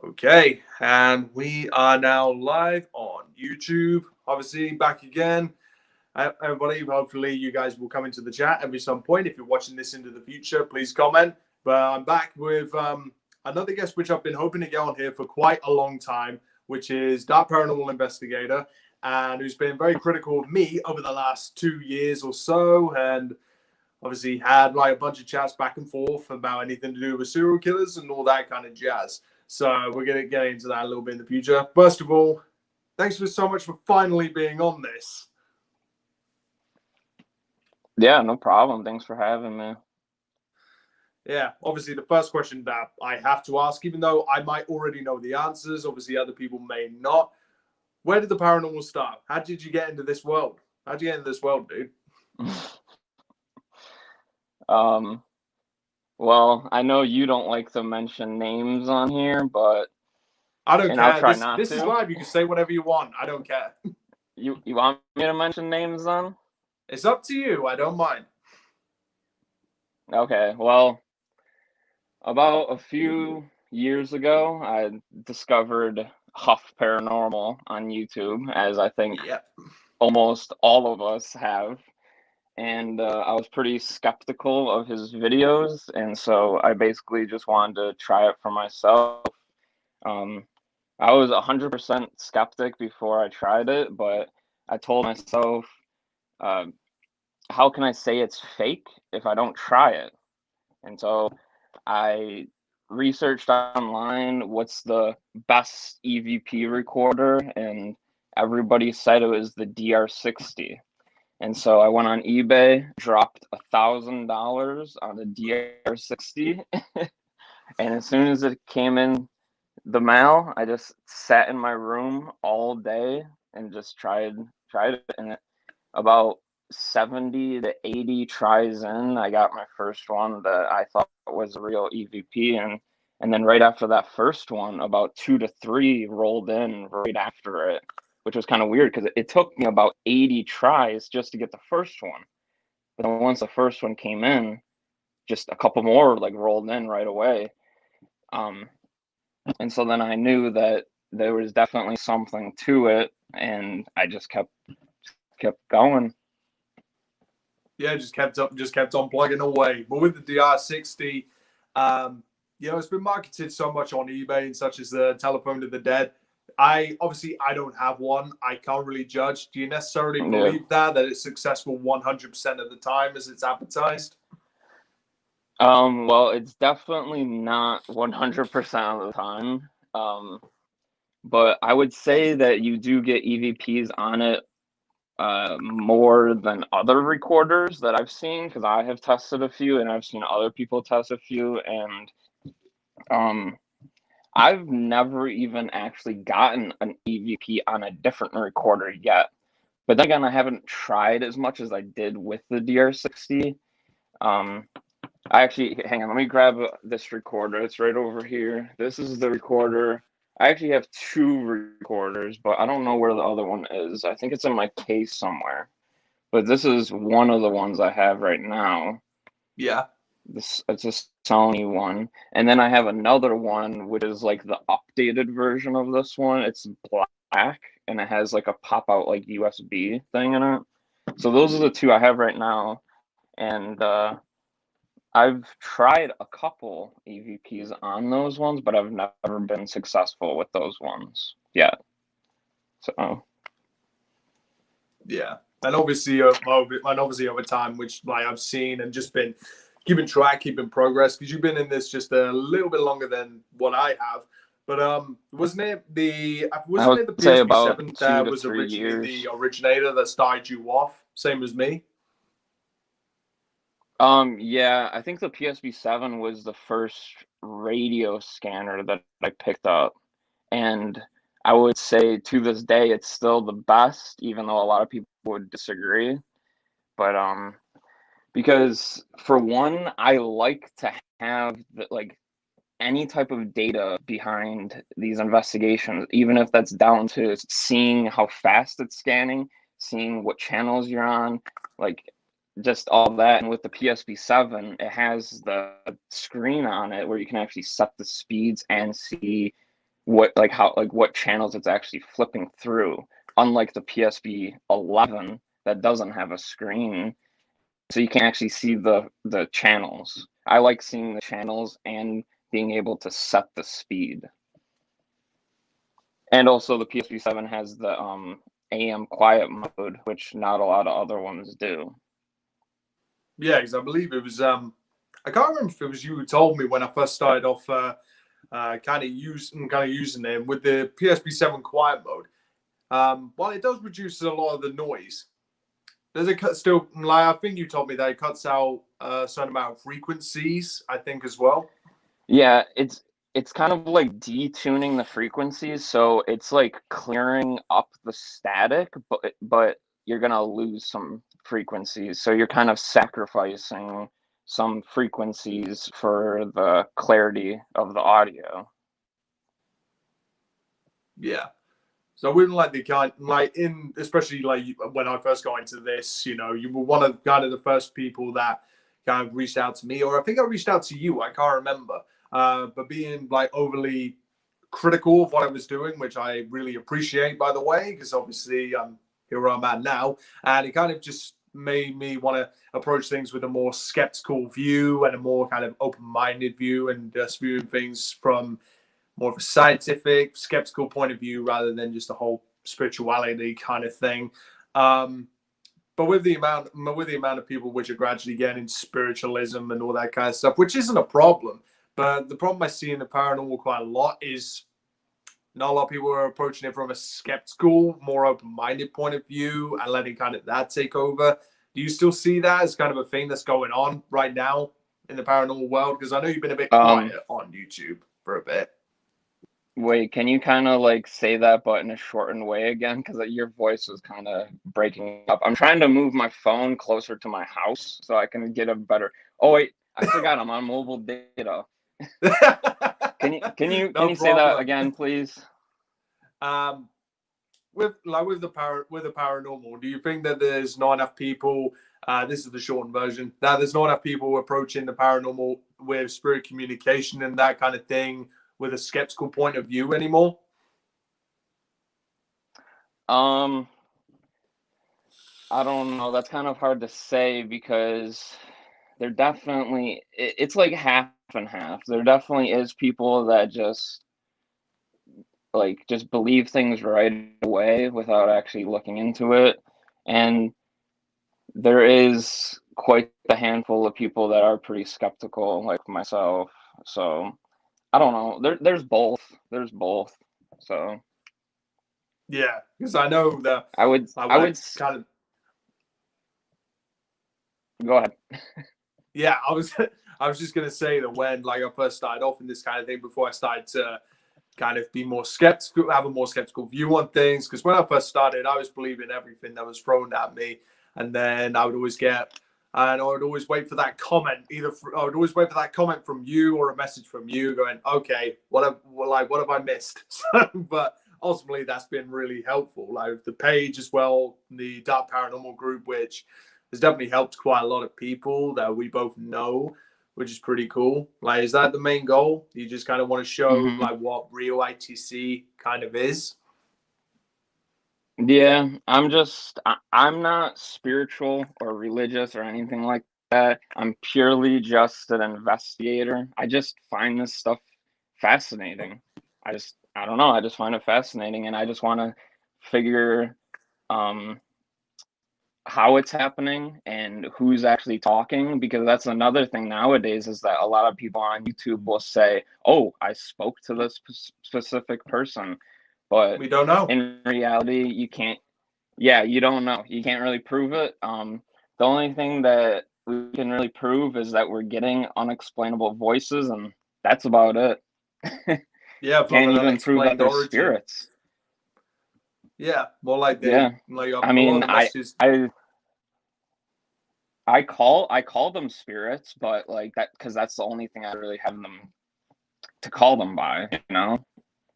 Okay, and we are now live on YouTube. Obviously, back again. Everybody, hopefully, you guys will come into the chat every some point. If you're watching this into the future, please comment. But I'm back with another guest, which I've been hoping to get on here for quite a long time, which is Dark Paranormal Investigator, and who's been very critical of me over the last 2 years or so. And obviously, had like a bunch of chats back and forth about anything to do with serial killers and all that kind of jazz. So we're going to get into that a little bit in the future. First of all, thanks for so much for finally being on this. Yeah, no problem. Thanks for having me. Yeah, obviously the first question that I have to ask, even though I might already know the answers, obviously other people may not. Where did the paranormal start? How did you get into this world? How did you get into this world, dude? Well, I know you don't like to mention names on here, but I don't care. I'll try this not this to. is live. You can say whatever you want. I don't care. You want me to mention names then? It's up to you. I don't mind. Okay, well, about a few years ago, I discovered Huff Paranormal on YouTube, as I think almost all of us have. And I was pretty skeptical of his videos, and so I basically just wanted to try it for myself. Um, I was 100% skeptic before I tried it, but I told myself, uh, how can I say it's fake if I don't try it? And so I researched online what's the best EVP recorder, and everybody said it was the DR60. And so I went on eBay, dropped $1,000 on the DR60, and as soon as it came in the mail, I just sat in my room all day and just tried it. And about 70 to 80 tries in, I got my first one that I thought was a real EVP. And then right after that first one, about 2 to 3 rolled in right after it, which was kind of weird because it took me about 80 tries just to get the first one. But then once the first one came in, just a couple more like rolled in right away. And so then I knew that there was definitely something to it, and I just kept going. Yeah, just kept on plugging away. But with the DR60, it's been marketed so much on eBay and such as the telephone to the dead. I don't have one. I can't really judge. Do you necessarily believe that it's successful 100% of the time as it's advertised? Well, it's definitely not 100% of the time. But I would say that you do get EVPs on it more than other recorders that I've seen, because I have tested a few and I've seen other people test a few, and I've never even actually gotten an EVP on a different recorder yet. But then again, I haven't tried as much as I did with the DR60. I actually, hang on, let me grab this recorder. It's right over here. This is the recorder. I actually have 2 recorders, but I don't know where the other one is. I think it's in my case somewhere. But this is one of the ones I have right now. Yeah. It's a Sony one. And then I have another one, which is like the updated version of this one. It's black, and it has like a pop-out like USB thing in it. So those are the 2 I have right now. And I've tried a couple EVPs on those ones, but I've never been successful with those ones yet. So yeah, and obviously over time, which like I've seen and just been keeping track, keeping progress, because you've been in this just a little bit longer than what I have. But wasn't it the PSP7 that was originally the originator that started you off, same as me? Yeah, I think the PSP7 was the first radio scanner that I picked up, and I would say to this day it's still the best, even though a lot of people would disagree. But because for one, I like to have like any type of data behind these investigations, even if that's down to seeing how fast it's scanning, seeing what channels you're on, like just all that. And with the PSP7, it has the screen on it where you can actually set the speeds and see what channels it's actually flipping through, unlike the PSP 11 that doesn't have a screen, so you can actually see the channels. I like seeing the channels and being able to set the speed. And also the PSP 7 has the AM quiet mode, which not a lot of other ones do. Yeah, because I believe it was I can't remember if it was you who told me when I first started off kind of using them with the PSP 7 quiet mode. While it does reduce a lot of the noise, does it still, like I think you told me that it cuts out a certain amount of frequencies, I think, as well. Yeah, it's kind of like detuning the frequencies, so it's like clearing up the static, but you're gonna lose some frequencies, so you're kind of sacrificing some frequencies for the clarity of the audio. Yeah. So I wouldn't like the kind, like in, especially like when I first got into this, you know, you were one of kind of the first people that kind of reached out to me, or I think I reached out to you, I can't remember, but being like overly critical of what I was doing, which I really appreciate, by the way, because obviously here I'm at now, and it kind of just made me want to approach things with a more skeptical view and a more kind of open-minded view, and just viewing things from more of a scientific, skeptical point of view rather than just a whole spirituality kind of thing. But with the amount of people which are gradually getting into spiritualism and all that kind of stuff, which isn't a problem, but the problem I see in the paranormal quite a lot is not a lot of people are approaching it from a skeptical, more open-minded point of view and letting kind of that take over. Do you still see that as kind of a thing that's going on right now in the paranormal world? Because I know you've been a bit quiet on YouTube for a bit. Wait, can you kind of like say that but in a shortened way again? Because your voice was kind of breaking up. I'm trying to move my phone closer to my house so I can get a better. Oh wait, I forgot I'm on mobile data. Can you say that again, please? With the paranormal, do you think that there's not enough people? This is the shortened version. That there's not enough people approaching the paranormal with spirit communication and that kind of thing with a skeptical point of view anymore? I don't know. That's kind of hard to say because there definitely it's like half and half. There definitely is people that just believe things right away without actually looking into it, and there is quite a handful of people that are pretty skeptical, like myself. So I don't know. There's both. There's both. So yeah, because I know that I would kind of go ahead. Yeah, I was just gonna say that when like I first started off in this kind of thing, before I started to kind of be more skeptical, have a more skeptical view on things, because when I first started, I was believing everything that was thrown at me, and then I would always wait for that comment. I would always wait for that comment from you or a message from you going, okay, what have I missed? But ultimately, that's been really helpful. Like the page as well, the Dark Paranormal group, which has definitely helped quite a lot of people that we both know, which is pretty cool. Like, is that the main goal? You just kind of want to show like what real ITC kind of is? Yeah, I'm not spiritual or religious or anything like that. I'm purely just an investigator. I just find this stuff fascinating. I don't know, I just find it fascinating, and I just want to figure how it's happening and who's actually talking, because that's another thing nowadays, is that a lot of people on YouTube will say, oh, I spoke to this specific person, but we don't know. In reality, you can't. Yeah, you don't know. You can't really prove it. The only thing that we can really prove is that we're getting unexplainable voices, and that's about it. Yeah, Can't even prove that they're spirits. Yeah, more like I mean, I call them spirits, but like that because that's the only thing I really have them to call them by, you know?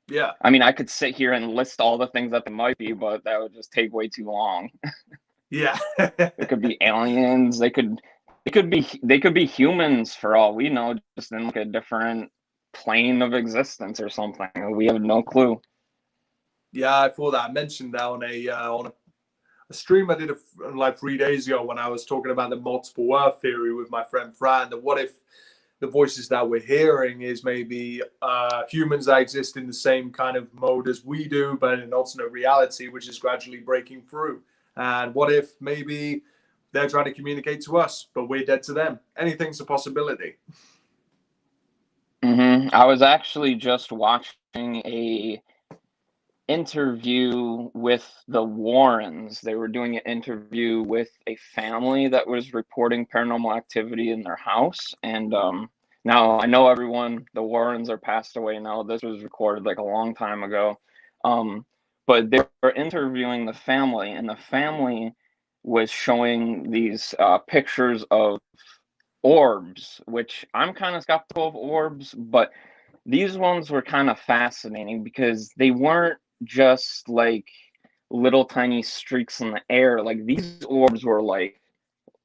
Yeah. I mean, I could sit here and list all the things that they might be, but that would just take way too long. Yeah. It could be aliens. They could be humans for all we know, just in like a different plane of existence or something. We have no clue. Yeah, I thought that. I mentioned that on a stream I did like 3 days ago when I was talking about the multiple Earth theory with my friend Fran. That what if the voices that we're hearing is maybe humans that exist in the same kind of mode as we do, but in an alternate reality, which is gradually breaking through. And what if maybe they're trying to communicate to us, but we're dead to them? Anything's a possibility. I was actually just watching a interview with the Warrens. They were doing an interview with a family that was reporting paranormal activity in their house. And now I know everyone, the Warrens are passed away now. This was recorded like a long time ago. But they were interviewing the family, and the family was showing these pictures of orbs, which I'm kind of skeptical of orbs, but these ones were kind of fascinating because they weren't just like little tiny streaks in the air. Like these orbs were like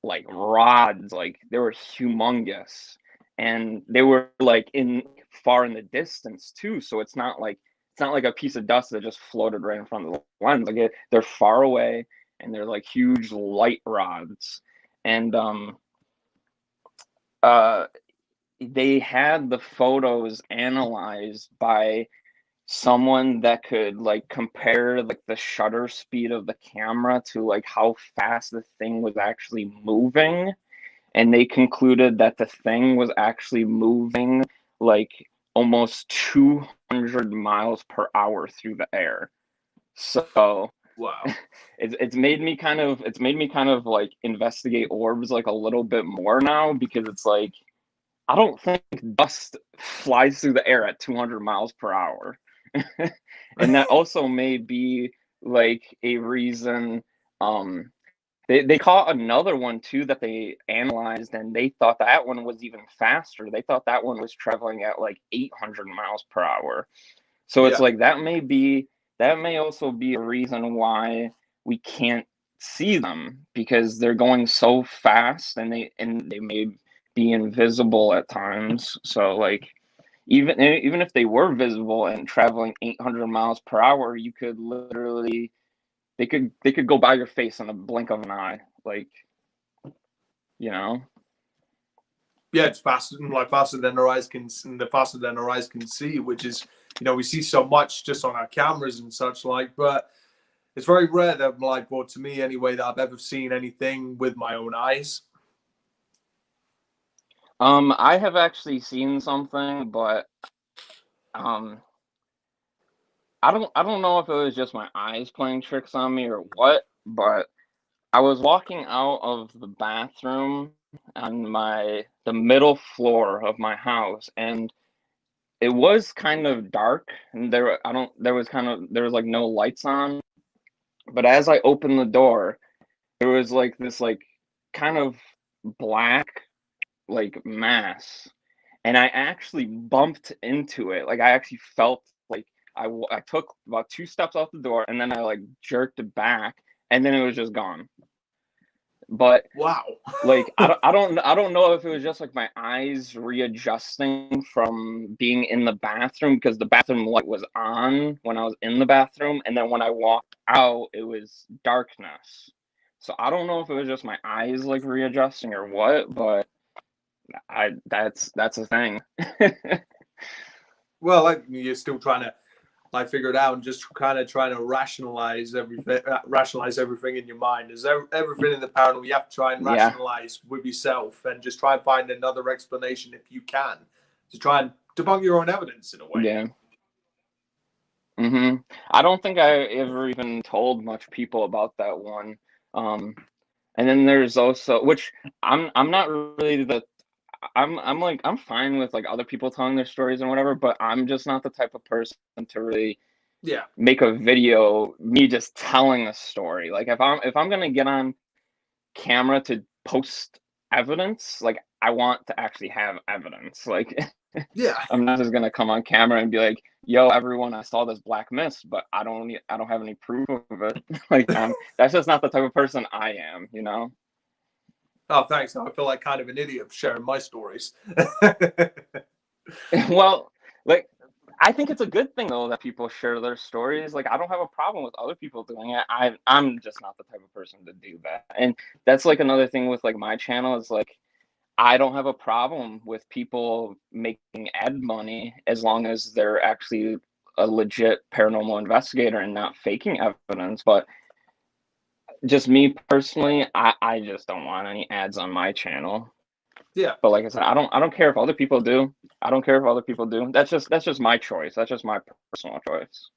rods, like they were humongous, and they were like in far in the distance too. So it's not like a piece of dust that just floated right in front of the lens. Like they're far away, and they're like huge light rods. And they had the photos analyzed by someone that could like compare like the shutter speed of the camera to like how fast the thing was actually moving, and they concluded that the thing was actually moving like almost 200 miles per hour through the air. So wow, it's made me kind of like investigate orbs like a little bit more now, because it's like I don't think dust flies through the air at 200 miles per hour. And that also may be like a reason. They caught another one too that they analyzed, and they thought that one was even faster. They thought that one was traveling at like 800 miles per hour. So it's like that may also be a reason why we can't see them, because they're going so fast, and they may be invisible at times. So like even if they were visible and traveling 800 miles per hour, you could literally they could go by your face in a blink of an eye, like, you know. Yeah, it's faster than our eyes can, see, which is, we see so much just on our cameras and such like, but it's very rare that, like, well, to me anyway, that I've ever seen anything with my own eyes. I have actually seen something, but I don't know if it was just my eyes playing tricks on me or what, but I was walking out of the bathroom on the middle floor of my house, and it was kind of dark, and there was like no lights on. But as I opened the door, there was like this like kind of black like mass, and I actually bumped into it. Like I actually felt like I took about 2 steps out the door, and then I like jerked it back, and then it was just gone. But wow, like I don't know if it was just like my eyes readjusting from being in the bathroom, because the bathroom light was on when I was in the bathroom, and then when I walked out it was darkness. So I don't know if it was just my eyes like readjusting or what, but that's a thing. Well, like, you're still trying to like figure it out and just kind of trying to rationalize everything in your mind. There's everything in the paranormal you have to try and rationalize with yourself, and just try and find another explanation if you can, to try and debunk your own evidence in a way. Yeah. I don't think I ever even told much people about that one. And then there's also, which I'm not really I'm like, I'm fine with like other people telling their stories and whatever, but I'm just not the type of person to really make a video me just telling a story. Like if I'm gonna get on camera to post evidence, like I want to actually have evidence. Like I'm not just gonna come on camera and be like, yo everyone, I saw this black mist, but I don't have any proof of it. Like that's just not the type of person I am, you know. Oh, thanks. I feel like kind of an idiot sharing my stories. Well, like, I think it's a good thing though that people share their stories. Like, I don't have a problem with other people doing it. I'm just not the type of person to do that. And that's like another thing with like my channel is like, I don't have a problem with people making ad money as long as they're actually a legit paranormal investigator and not faking evidence. But just me personally, I just don't want any ads on my channel. Yeah. But like I said, I don't care if other people do. I don't care if other people do. That's just my choice. That's just my personal choice.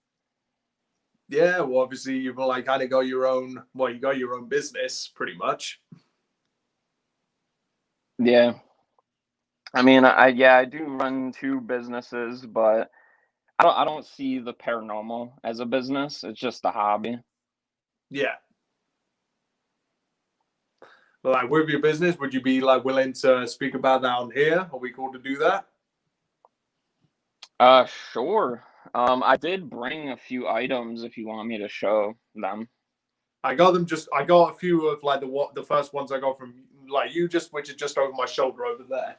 Yeah, well, obviously you've like kind of got your own. Well, you got your own business, pretty much. Yeah. I mean, I do run 2 businesses, but I don't see the paranormal as a business. It's just a hobby. Yeah. But like with your business, would you be like willing to speak about that on here? Are we cool to do that? Sure. I did bring a few items if you want me to show them. I got them I got a few of like the first ones I got from like you just which is just over my shoulder over there.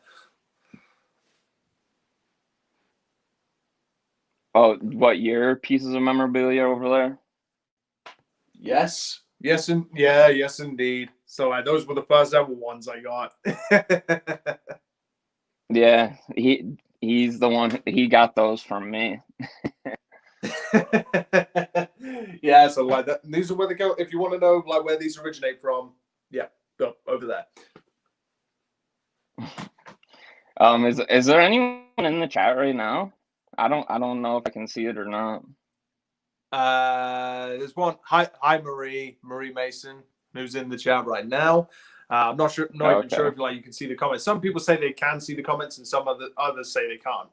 Oh, what, your pieces of memorabilia over there? Yes. Yes, and yeah, yes, indeed. So those were the first ever ones I got. Yeah, he's the one. He got those from me. Yeah, so like that, these are where they go. If you want to know like where these originate from, yeah, go over there. Is there anyone in the chat right now? I don't know if I can see it or not. There's one. Hi, Marie Mason, who's in the chat right now. I'm not sure, not even sure if like you can see the comments. Some people say they can see the comments, and some others say they can't.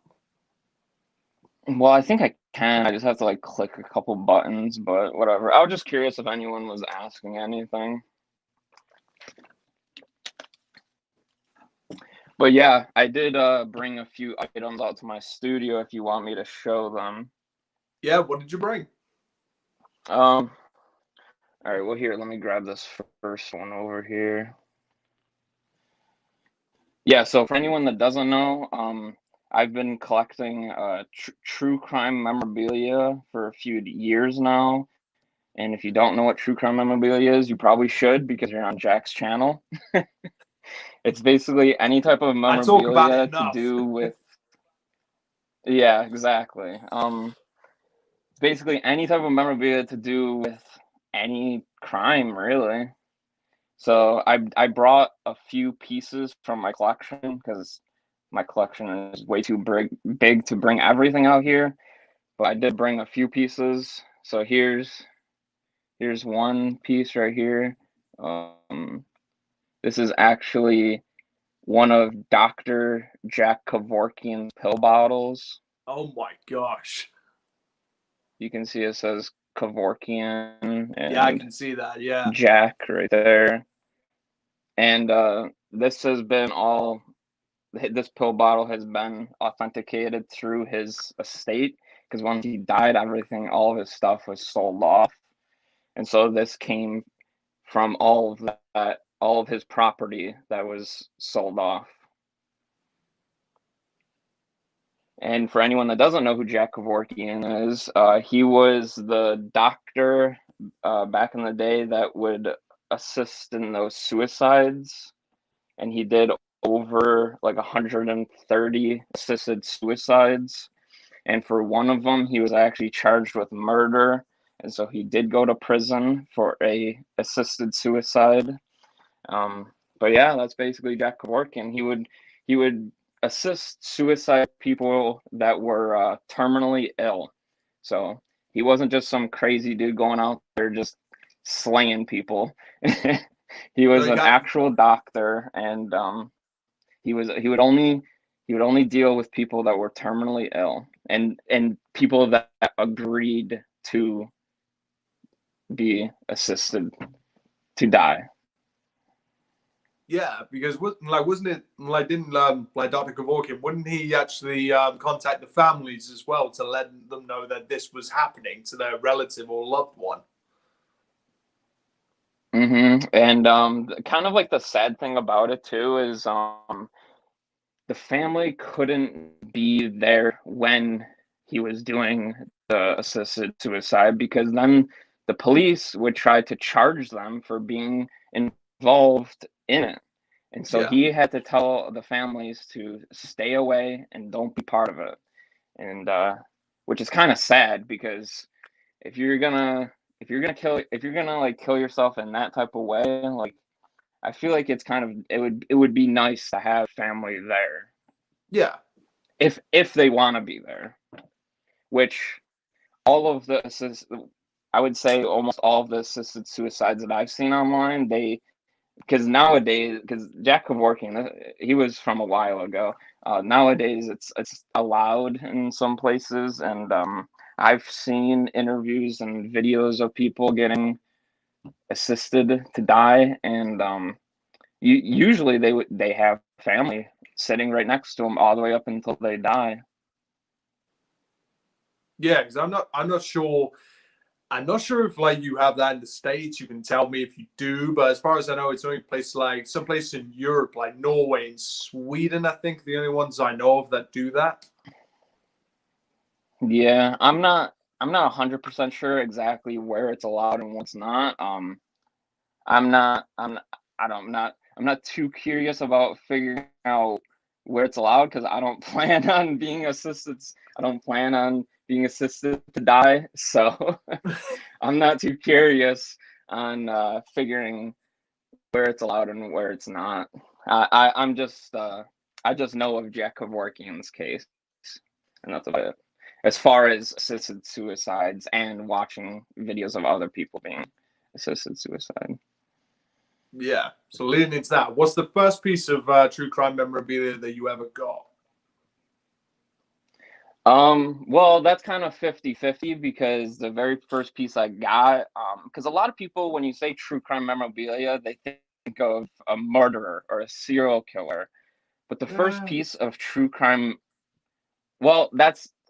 Well, I think I can. I just have to like click a couple buttons, but whatever. I was just curious if anyone was asking anything. But yeah, I did bring a few items out to my studio if you want me to show them. Yeah, what did you bring? All right, well here, let me grab this first one over here. Yeah, so for anyone that doesn't know, I've been collecting true crime memorabilia for a few years now. And if you don't know what true crime memorabilia is, you probably should because you're on Jack's channel. It's basically any type of memorabilia to do with. Yeah, exactly. It's basically any type of memorabilia to do with any crime, really. So I brought a few pieces from my collection because my collection is way too big to bring everything out here. But I did bring a few pieces. So here's one piece right here. This is actually one of Dr. Jack Kevorkian's pill bottles. Oh my gosh. You can see it says Kevorkian. And yeah, I can see that. Yeah. Jack right there. And this has been this pill bottle has been authenticated through his estate because once he died, all of his stuff was sold off. And so this came from all of his property that was sold off. And for anyone that doesn't know who Jack Kevorkian is, he was the doctor back in the day that would assist in those suicides. And he did over like 130 assisted suicides. And for one of them, he was actually charged with murder. And so he did go to prison for a assisted suicide. But yeah, that's basically Jack Kevorkian. He would assist suicide people that were terminally ill. So he wasn't just some crazy dude going out there just slaying people. He was an actual doctor, and he would only deal with people that were terminally ill and people that agreed to be assisted to die. Yeah, because wasn't it like didn't like Dr. Kevorkian, wouldn't he actually contact the families as well to let them know that this was happening to their relative or loved one? And kind of like the sad thing about it too is the family couldn't be there when he was doing the assisted suicide, because then the police would try to charge them for being involved in it. And so he had to tell the families to stay away and don't be part of it. And which is kind of sad, because if you're gonna like kill yourself in that type of way, like, I feel like it's kind of, it would be nice to have family there. Yeah. If they want to be there, which all of the I would say almost all of the assisted suicides that I've seen online, because nowadays, because Jack Kevorkian, he was from a while ago. Nowadays, it's allowed in some places, and I've seen interviews and videos of people getting assisted to die, and usually they have family sitting right next to them all the way up until they die. Yeah, because I'm not sure. I'm not sure if like you have that in the States. You can tell me if you do, but as far as I know, it's only places like some places in Europe, like Norway and Sweden, I think, the only ones I know of that do that. Yeah, I'm not 100% sure exactly where it's allowed and what's not. I'm not too curious about figuring out where it's allowed, because I don't plan on being assisted. I don't plan on being assisted to die, so I'm not too curious on figuring where it's allowed and where it's not. I just know of Jack Kevorkian's case, and that's about it. As far as assisted suicides and watching videos of other people being assisted suicide. Yeah. So leading into that, what's the first piece of true crime memorabilia that you ever got? Well, that's kind of 50-50, because the very first piece I got, because a lot of people, when you say true crime memorabilia, they think of a murderer or a serial killer. But the first piece of true crime, well,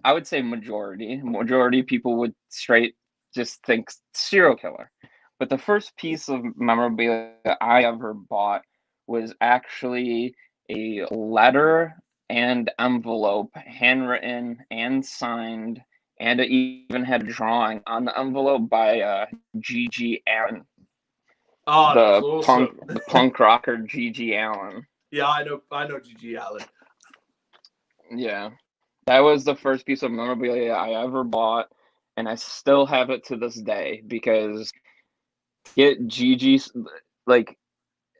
I would say majority people would straight just think serial killer. But the first piece of memorabilia I ever bought was actually a letter and envelope, handwritten and signed, and it even had a drawing on the envelope by G.G. Allen. Oh, that's awesome. The punk rocker G.G. Allen. Yeah, I know G.G. Allen. Yeah. That was the first piece of memorabilia I ever bought, and I still have it to this day, because get Gigi's, like,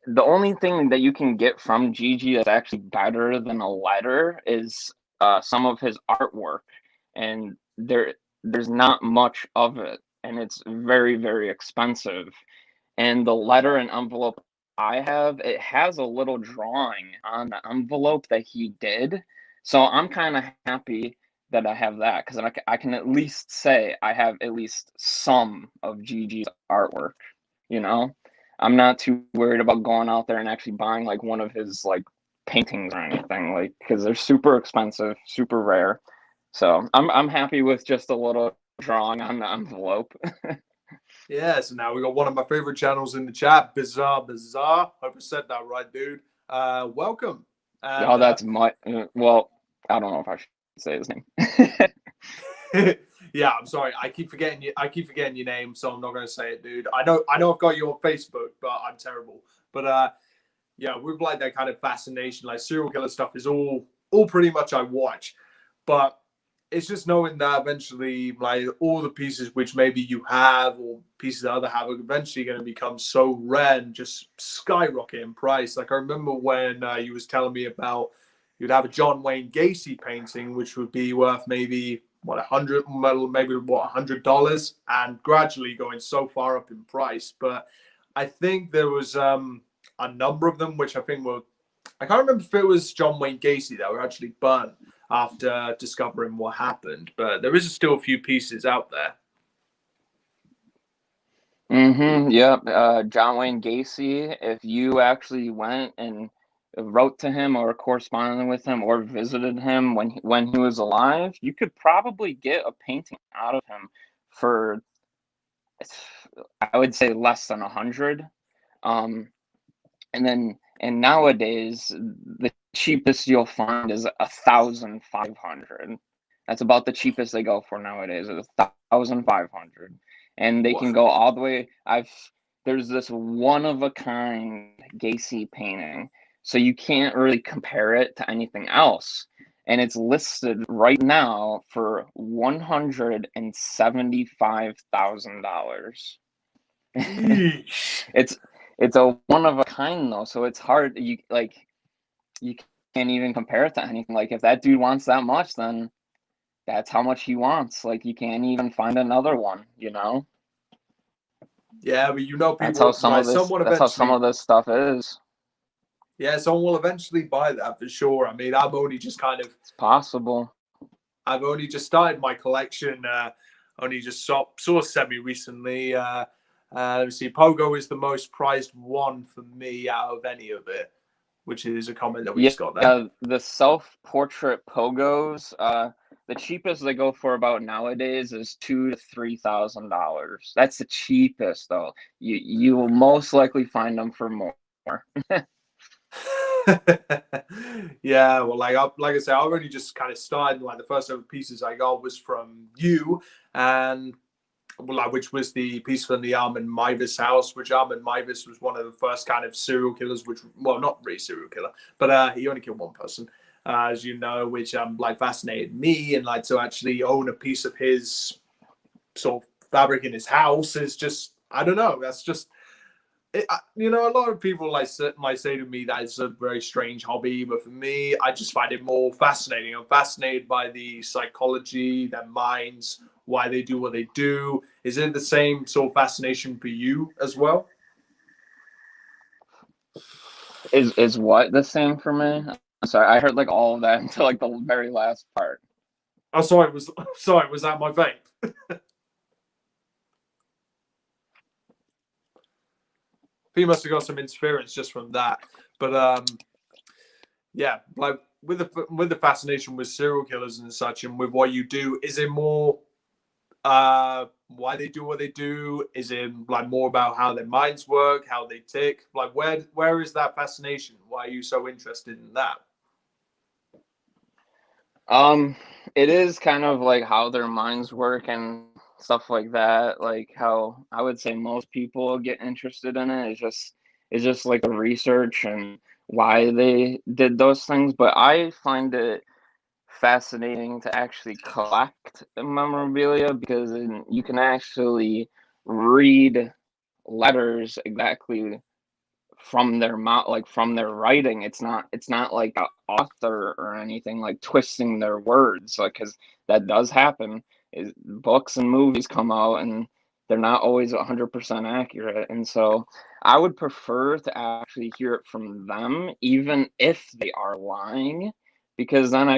the only thing that you can get from Gigi that's actually better than a letter is some of his artwork, and there's not much of it, and it's very, very expensive. And the letter and envelope I have, it has a little drawing on the envelope that he did. So I'm kind of happy that I have that, because I can at least say I have at least some of Gigi's artwork, you know? I'm not too worried about going out there and actually buying like one of his like paintings or anything, like, because they're super expensive, super rare. So I'm happy with just a little drawing on the envelope. Yeah, so now we got one of my favorite channels in the chat, Bizarre. Hope I said that right, dude. Welcome. And, that's my, well, I don't know if I should say his name. yeah, I'm sorry. I keep forgetting your name, so I'm not gonna say it, dude. I know I've got you on Facebook, but I'm terrible. But yeah, with like that kind of fascination, like serial killer stuff is all pretty much I watch. But it's just knowing that eventually, like, all the pieces which maybe you have or pieces that other have are eventually going to become so rare and just skyrocket in price. Like I remember when you was telling me about you'd have a John Wayne Gacy painting, which would be worth maybe $100, and gradually going so far up in price. But I think there was a number of them which I think were, I can't remember if it was John Wayne Gacy that were actually burnt after discovering what happened, but there is still a few pieces out there. Yep. John Wayne Gacy, if you actually went and wrote to him or corresponded with him or visited him when he was alive, you could probably get a painting out of him for, I would say, less than 100. And nowadays the cheapest you'll find is 1,500. That's about the cheapest they go for nowadays, is 1,500, and they can go all the way. There's this one of a kind Gacy painting, so you can't really compare it to anything else, and it's listed right now for $175,000. It's a one of a kind though, so it's hard. You can't even compare it to anything. Like, if that dude wants that much, then that's how much he wants. Like, you can't even find another one, you know? Yeah, but people, that's how some of this stuff is. Yeah, someone will eventually buy that for sure. I mean, I've only just kind of... It's possible. I've only just started my collection. Only just sort of semi-recently. Let me see. Pogo is the most prized one for me out of any of it, which is a comment that we just got there. Yeah, the self-portrait Pogos, the cheapest they go for about nowadays is $2,000 to $3,000. That's the cheapest, though. You will most likely find them for more. Yeah, well, like I said, I've already just kind of started. Like, the first ever pieces I got was from you, and which was the piece from the Armand Mivas house, which Armand Mivas was one of the first kind of serial killers, which, well, not really serial killer, but he only killed one person, as you know, which like fascinated me, and like to actually own a piece of his sort of fabric in his house is just, I don't know, that's just it, you know, a lot of people might say to me that it's a very strange hobby, but for me, I just find it more fascinating. I'm fascinated by the psychology, their minds, why they do what they do. Is it the same sort of fascination for you as well? Is what the same for me? I'm sorry, I heard like all of that until like the very last part. Oh, sorry, was that my vape? He must have got some interference just from that. But yeah, like with the fascination with serial killers and such, and with what you do, is it more why they do what they do? Is it like more about how their minds work, how they tick? Like, where is that fascination? Why are you so interested in that? It is kind of like how their minds work and stuff like that. Like, how I would say most people get interested in it is just like the research and why they did those things. But I find it fascinating to actually collect memorabilia, because you can actually read letters exactly from their mouth, like from their writing. It's not like an author or anything like twisting their words, like, because that does happen. Is books and movies come out and they're not always 100% accurate, and so I would prefer to actually hear it from them, even if they are lying, because then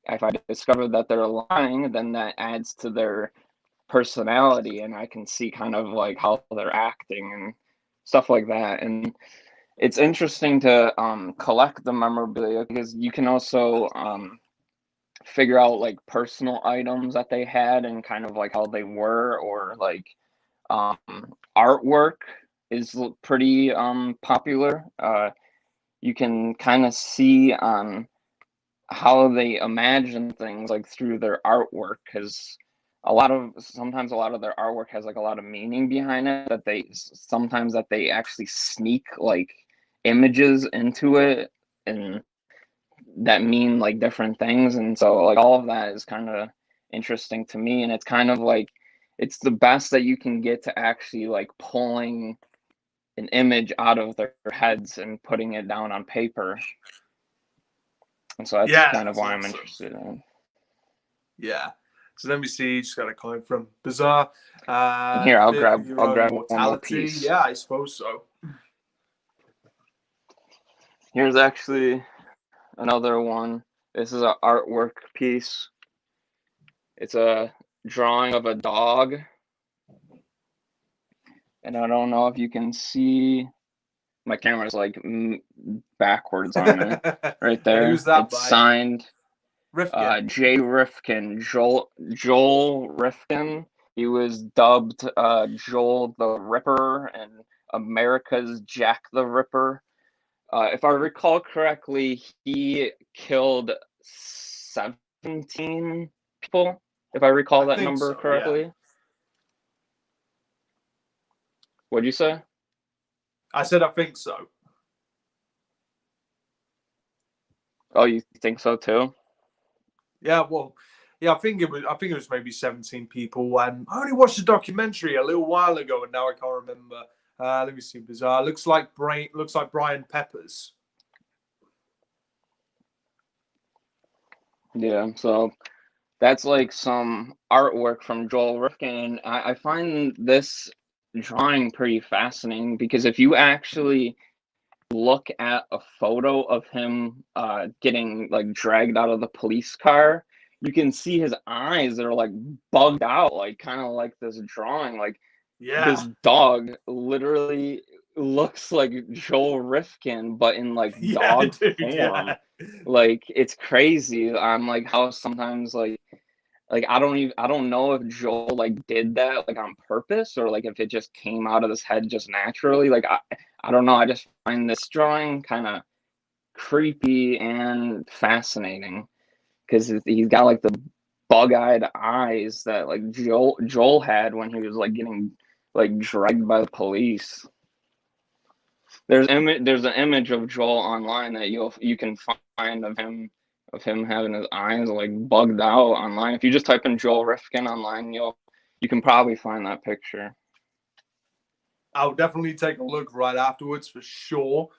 if I discover that they're lying, then that adds to their personality, and I can see kind of like how they're acting and stuff like that. And it's interesting to collect the memorabilia, because you can also figure out like personal items that they had and kind of like how they were, or like artwork is pretty popular. You can kind of see how they imagine things like through their artwork, because sometimes a lot of their artwork has like a lot of meaning behind it, that they actually sneak like images into it, and that mean like different things. And so like all of that is kind of interesting to me, and it's kind of like it's the best that you can get to actually like pulling an image out of their heads and putting it down on paper. And so that's kind of why I'm interested in. Yeah. So let me see. Just got a comment from Bizarre. Here, I'll grab one more piece. Yeah, I suppose so. Here's actually another one. This is an artwork piece. It's a drawing of a dog. And I don't know if you can see. My camera's like backwards on it. Right there. Who's that? It's signed Rifkin. J. Rifkin. Joel Rifkin. He was dubbed Joel the Ripper and America's Jack the Ripper. If I recall correctly, he killed 17 people, if I recall I that think number so, yeah. correctly. What'd you say? I said I think so. Oh, you think so too? Yeah, well, yeah, I think it was maybe 17 people. And I only watched the documentary a little while ago, and now I can't remember. Let me see. Bizarre. Looks like Brian Peppers. Yeah, so that's like some artwork from Joel Rifkin. I find this drawing pretty fascinating because if you actually look at a photo of him getting like dragged out of the police car, you can see his eyes that are like bugged out, like kind of like this drawing. Like Yeah. this dog literally looks like Joel Rifkin, but in like Yeah, dog dude. form. Yeah. Like it's crazy. I'm like how sometimes like I don't know if Joel like did that like on purpose or like if it just came out of his head just naturally. Like I don't know. I just find this drawing kind of creepy and fascinating because he's got like the bug-eyed eyes that like Joel had when he was like getting like dragged by the police. There's an image of Joel online that you can find of him having his eyes like bugged out online. If you just type in Joel Rifkin online, you can probably find that picture. I'll definitely take a look right afterwards for sure.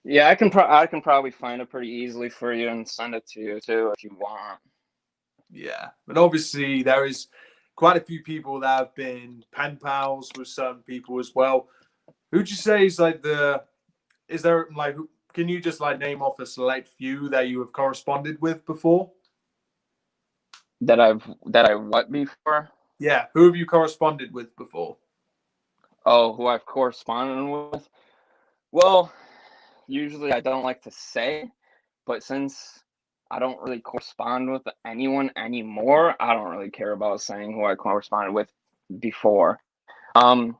Yeah, I can probably find it pretty easily for you and send it to you too if you want. Yeah, but obviously there is quite a few people that have been pen pals with certain people as well. Who'd you say is like is there like, can you just like name off a select few that you have corresponded with before? That I what before? Yeah, who have you corresponded with before? Oh, who I've corresponded with? Well, usually I don't like to say, but since I don't really correspond with anyone anymore, I don't really care about saying who I corresponded with before. Um,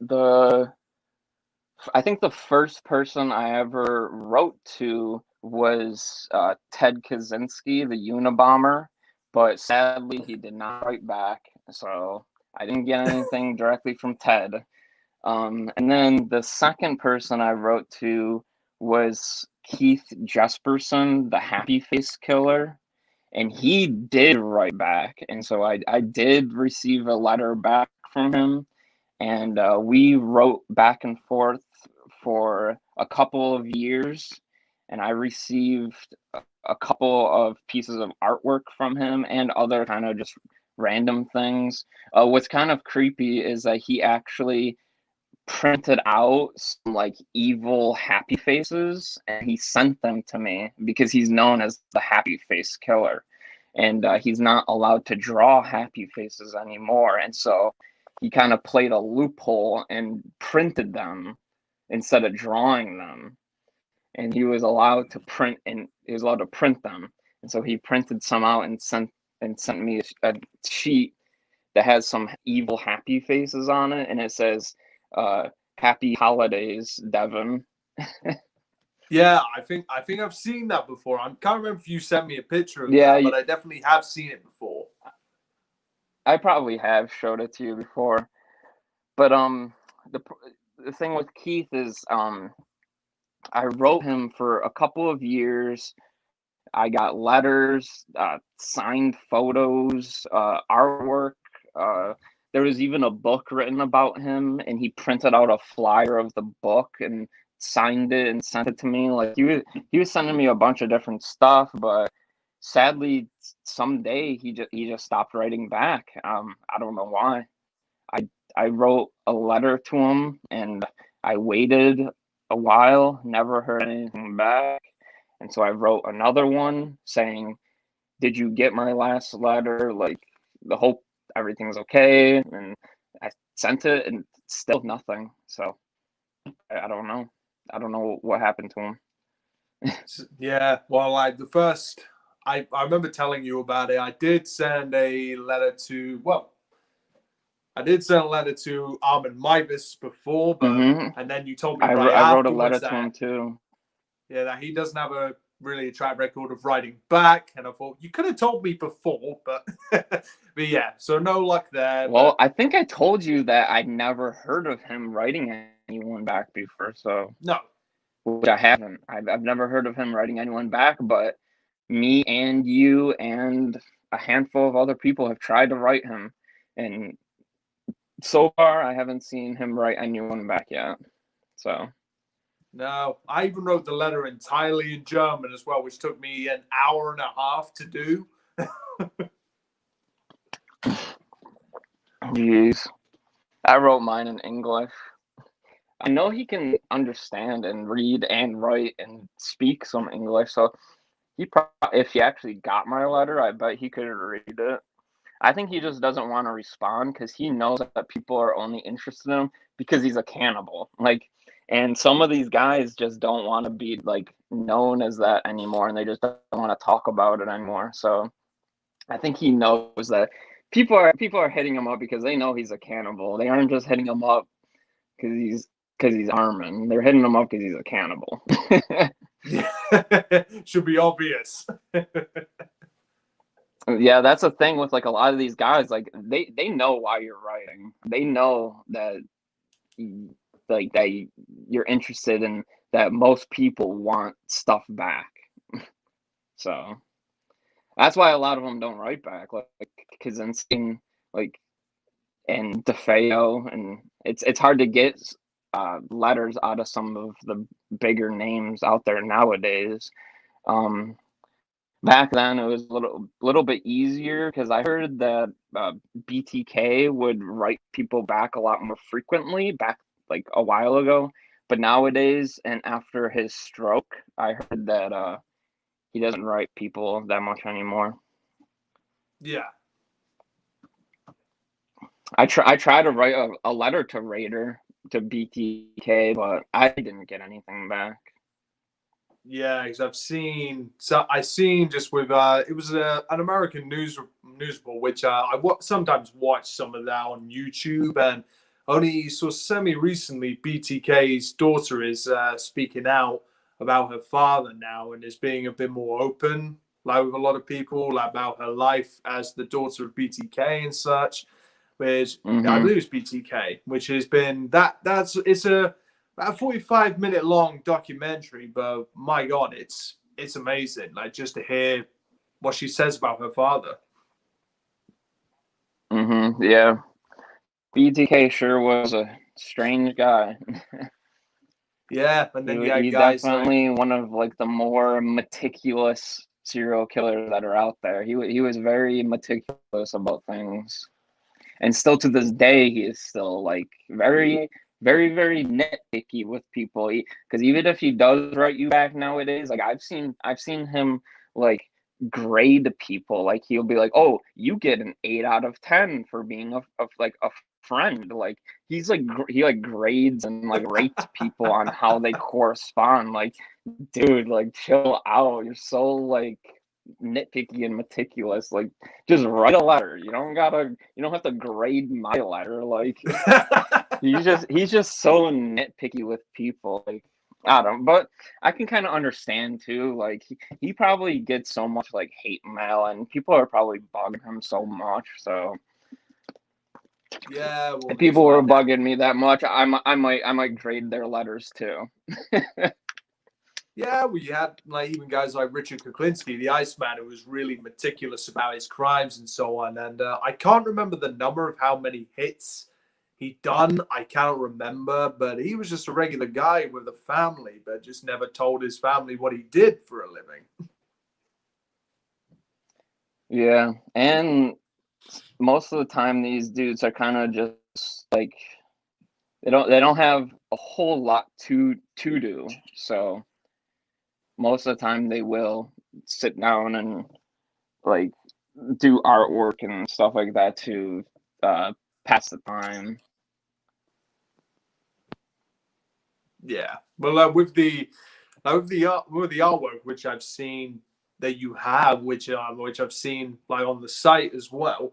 the I think the first person I ever wrote to was Ted Kaczynski, the Unabomber, but sadly he did not write back, so I didn't get anything directly from Ted. And then the second person I wrote to was Keith Jesperson, the Happy Face Killer, and he did write back, and so I did receive a letter back from him, and we wrote back and forth for a couple of years, and I received a couple of pieces of artwork from him and other kind of just random things. What's kind of creepy is that he actually printed out some like evil happy faces and he sent them to me because he's known as the Happy Face Killer, and he's not allowed to draw happy faces anymore, and so he kind of played a loophole and printed them instead of drawing them, and he was allowed to print them, and so he printed some out and sent me a sheet that has some evil happy faces on it, and it says happy holidays, Devin. Yeah, I think I've seen that before. I can't remember if you sent me a picture of Yeah, that, but I definitely have seen it before. I probably have showed it to you before, but the the thing with Keith is I wrote him for a couple of years. I got letters, signed photos, artwork. Uh, there was even a book written about him, and he printed out a flyer of the book and signed it and sent it to me. Like he was sending me a bunch of different stuff, but sadly, someday he just stopped writing back. I don't know why. I I wrote a letter to him, and I waited a while, never heard anything back. And so I wrote another one saying, "Did you get my last letter? Like, the hope everything's okay." And I sent it, and still nothing. So I don't know. I don't know what happened to him. Yeah, well, like the first, I remember telling you about it. I did send a letter to, well, I did send a letter to Armin Mivas before, but and then you told me I wrote a letter to him too. Yeah, that he doesn't have a track record of writing back, and I thought you could have told me before, but but yeah, so no luck there. Well, I think I told you that I'd never heard of him writing anyone back before, so no, which I haven't. I've never heard of him writing anyone back, but me and you and a handful of other people have tried to write him, and so far I haven't seen him write anyone back yet. So no, I even wrote the letter entirely in German as well, which took me an hour and a half to do. Jeez. I wrote mine in English. I know he can understand and read and write and speak some English, so if he actually got my letter, I bet he could read it. I think he just doesn't want to respond because he knows that people are only interested in him because he's a cannibal. Like, and some of these guys just don't want to be like known as that anymore, and they just don't want to talk about it anymore. So I think he knows that people are hitting him up because they know he's a cannibal. They aren't just hitting him up because he's Armin. They're hitting him up because he's a cannibal. Should be obvious. Yeah, that's the thing with like a lot of these guys. Like they know why you're writing. They know that like that you're interested in, that most people want stuff back. So that's why a lot of them don't write back, like Kaczynski, like, and DeFeo, and it's hard to get letters out of some of the bigger names out there nowadays. Back then it was a little bit easier because I heard that BTK would write people back a lot more frequently back like a while ago, but nowadays and after his stroke, I heard that he doesn't write people that much anymore. Yeah. I try to write a letter to Raider, to BTK, but I didn't get anything back. Yeah, because I've seen just with it was an American news report, which I sometimes watch some of that on YouTube, and only semi recently BTK's daughter is speaking out about her father now and is being a bit more open, like with a lot of people, about her life as the daughter of BTK and such. Which I believe is BTK, which has been it's a about 45-minute long documentary, but my God, it's amazing. Like just to hear what she says about her father. Yeah, BTK sure was a strange guy. Yeah, and then he's definitely one of like the more meticulous serial killers that are out there. He was very meticulous about things, and still to this day he is still like very very nitpicky with people, because even if he does write you back nowadays, like I've seen him like grade people. Like he'll be like, oh, you get an 8 out of 10 for being a friend. Like he's like he like grades and like rates people on how they correspond. Like, dude, like chill out. You're so like nitpicky and meticulous. Like just write a letter. You don't have to grade my letter. Like he's just so nitpicky with people. Like I don't, but I can kind of understand too. Like he probably gets so much like hate mail, and people are probably bugging him so much. So yeah, well, if people were bugging me that much, I might grade their letters too. Yeah, we had like even guys like Richard Kuklinski, the Iceman, who was really meticulous about his crimes and so on. And I can't remember the number of how many hits he'd done. I can't remember, but he was just a regular guy with a family, but just never told his family what he did for a living. Yeah, and most of the time these dudes are kind of just like they don't have a whole lot to do. So most of the time they will sit down and like do artwork and stuff like that to pass the time. Yeah, well, with the artwork, which I've seen that you have, which I've seen like on the site as well,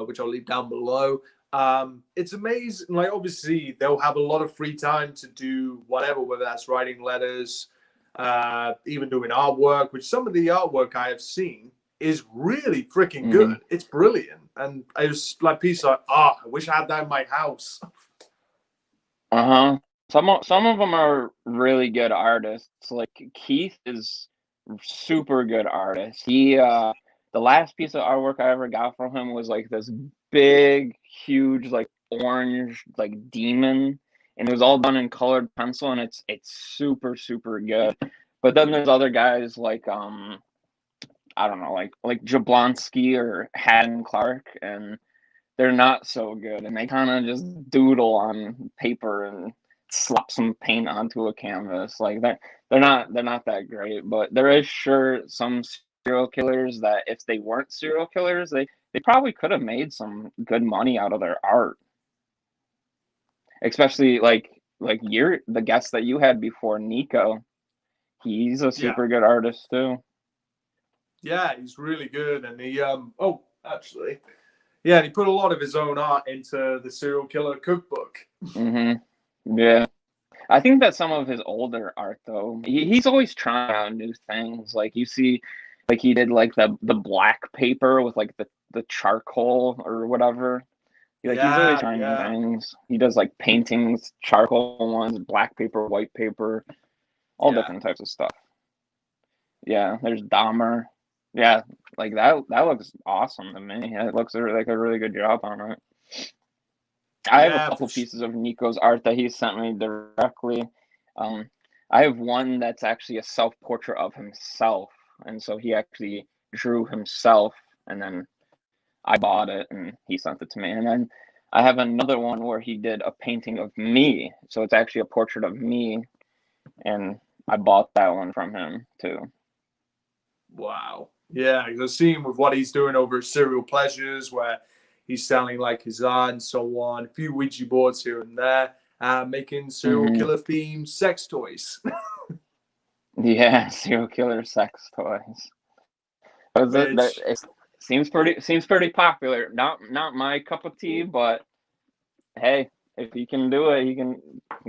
which I'll leave down below. It's amazing. Like, obviously, they'll have a lot of free time to do whatever, whether that's writing letters, even doing artwork, which some of the artwork I have seen is really freaking good. It's brilliant. And I was like, piece like, I wish I had that in my house. Some of them are really good artists. Like Keith is super good artist. He the last piece of artwork I ever got from him was like this big, huge, like orange, like demon, and it was all done in colored pencil, and it's super, super good. But then there's other guys like I don't know, like Jablonski or Haddon Clark, and they're not so good, and they kind of just doodle on paper and slap some paint onto a canvas. Like they're not that great. But there is sure some serial killers that if they weren't serial killers, they probably could have made some good money out of their art. Especially like the guest that you had before, Nico. He's a super good artist too. Yeah, he's really good, and he actually. Yeah, he put a lot of his own art into the serial killer cookbook. Yeah. I think that some of his older art, though, he's always trying out new things. Like you see, like he did like the black paper with like the charcoal or whatever. Like he's always trying new things. He does like paintings, charcoal ones, black paper, white paper, all different types of stuff. Yeah, there's Dahmer. Yeah, like that looks awesome to me. It looks like a really good job on it. I have a couple pieces of Nico's art that he sent me directly. I have one that's actually a self-portrait of himself, and so he actually drew himself, and then I bought it, and he sent it to me. And then I have another one where he did a painting of me, so it's actually a portrait of me, and I bought that one from him too. Wow. Yeah, I've seen with what he's doing over at Serial Pleasures, where he's selling like his art and so on, a few Ouija boards here and there, making serial killer themed sex toys. Yeah, serial killer sex toys. It seems pretty popular. Not my cup of tea, but hey, if he can do it, he can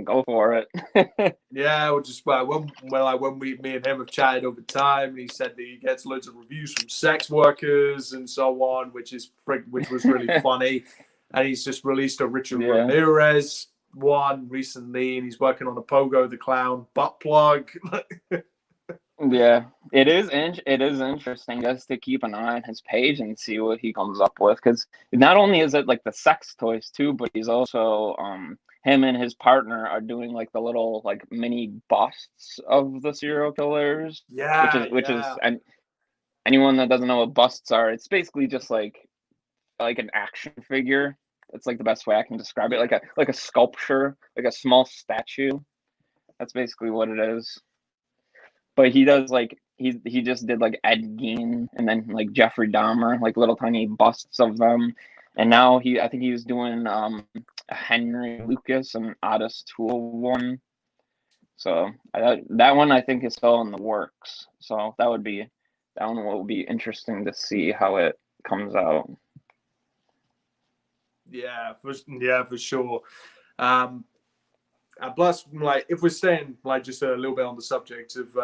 go for it. Yeah, which is why when me and him have chatted over time, and he said that he gets loads of reviews from sex workers and so on, which was really funny. And he's just released a Richard Ramirez one recently, and he's working on a Pogo the Clown butt plug. Yeah, it is interesting just to keep an eye on his page and see what he comes up with, because not only is it like the sex toys too, but he's also him and his partner are doing like the little like mini busts of the serial killers. Which is and anyone that doesn't know what busts are, it's basically just like an action figure. It's like the best way I can describe it, like a sculpture, like a small statue. That's basically what it is. But he does like he just did like Ed Gein and then like Jeffrey Dahmer, like little tiny busts of them. And now I think he was doing a Henry Lucas and Otis Toole one. So that one I think is still in the works. So that one will be interesting to see how it comes out. Yeah, for sure. Plus, like, if we're staying like just a little bit on the subject of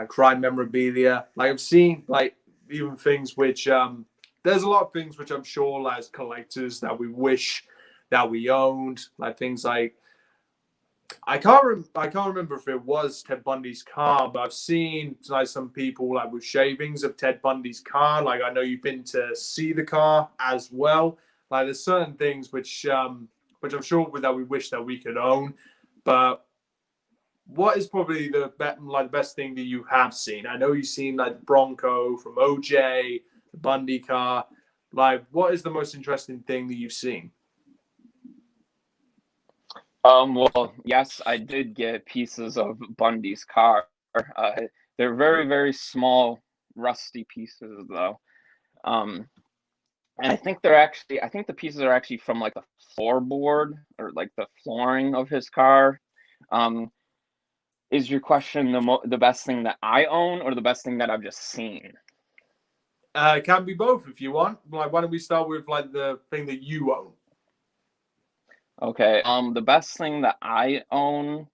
crime memorabilia, like I've seen like even things which there's a lot of things which I'm sure as collectors that we wish that we owned, like things like I can't remember if it was Ted Bundy's car, but I've seen like some people like with shavings of Ted Bundy's car. Like I know you've been to see the car as well. Like there's certain things which I'm sure that we wish that we could own. But what is probably the best thing that you have seen? I know you've seen like the Bronco from OJ, the Bundy car. Like, what is the most interesting thing that you've seen? Well, yes, I did get pieces of Bundy's car. They're very, very small, rusty pieces, though. And I think the pieces are actually from like the floorboard or like the flooring of his car. Is your question the best thing that I own or the best thing that I've just seen? It can be both if you want. Like, why don't we start with like the thing that you own? Okay. The best thing that I own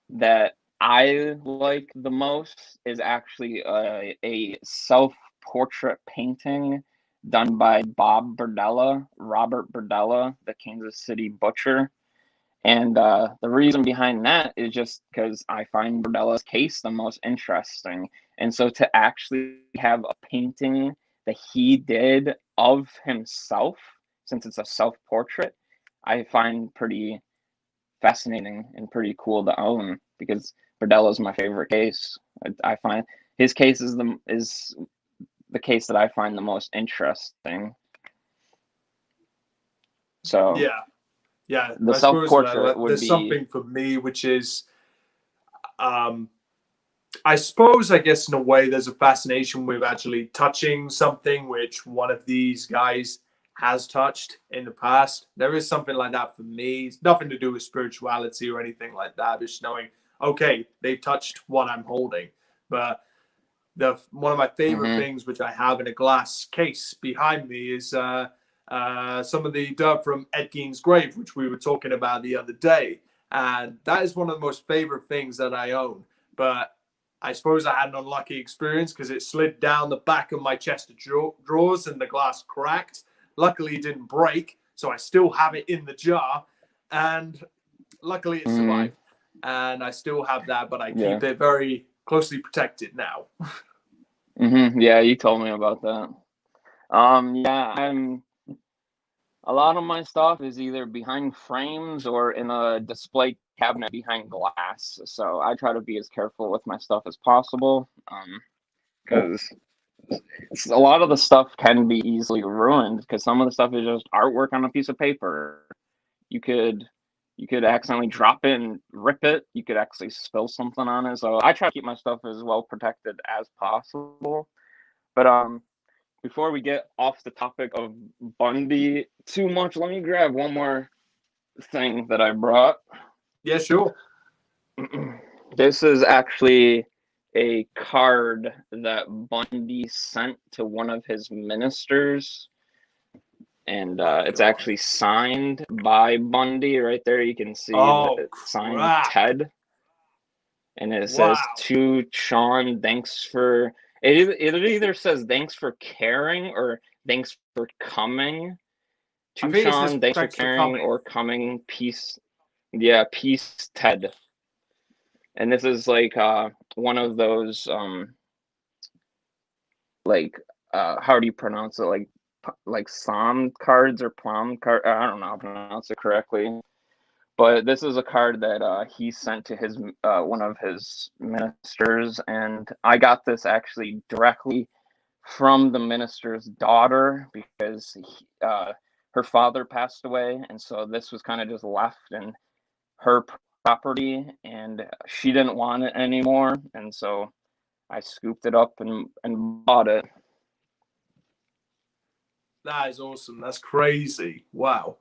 that I like the most is actually a self-portrait painting done by Robert Berdella, the Kansas City butcher. And the reason behind that is just because I find Berdella's case the most interesting. And so to actually have a painting that he did of himself, since it's a self-portrait, I find pretty fascinating and pretty cool to own, because Berdella's my favorite case. I find his case is the case that I find the most interesting. So yeah, the I suppose self-portrait would there's be something for me which is, I suppose, I guess in a way, there's a fascination with actually touching something which one of these guys has touched in the past. There is something like that for me. It's nothing to do with spirituality or anything like that. Just knowing, okay, they've touched what I'm holding. But one of my favorite things which I have in a glass case behind me is some of the dirt from Ed Gein's grave, which we were talking about the other day. And that is one of the most favorite things that I own. But I suppose I had an unlucky experience because it slid down the back of my chest of drawers and the glass cracked. Luckily, it didn't break, so I still have it in the jar. And luckily, it survived. And I still have that, but I keep it very closely protected now. Yeah, you told me about that. A lot of my stuff is either behind frames or in a display cabinet behind glass. So I try to be as careful with my stuff as possible, because a lot of the stuff can be easily ruined, because some of the stuff is just artwork on a piece of paper. You could accidentally drop it and rip it. You could actually spill something on it. So I try to keep my stuff as well protected as possible. But before we get off the topic of Bundy too much, let me grab one more thing that I brought. Yeah, sure. This is actually a card that Bundy sent to one of his ministers. And it's actually signed by Bundy. Right there, you can see that it's signed Ted. And it says, to Sean, thanks for... It either says thanks for caring or thanks for coming. To Sean, thanks for caring or coming. Peace. Yeah, peace, Ted. And this is like one of those how do you pronounce it? Like psalm cards or plum card. I don't know how to pronounce it correctly. But this is a card that he sent to his one of his ministers, and I got this actually directly from the minister's daughter, because her father passed away, and so this was kind of just left in her property, and she didn't want it anymore, and so I scooped it up and bought it. That is awesome. That's crazy. Wow.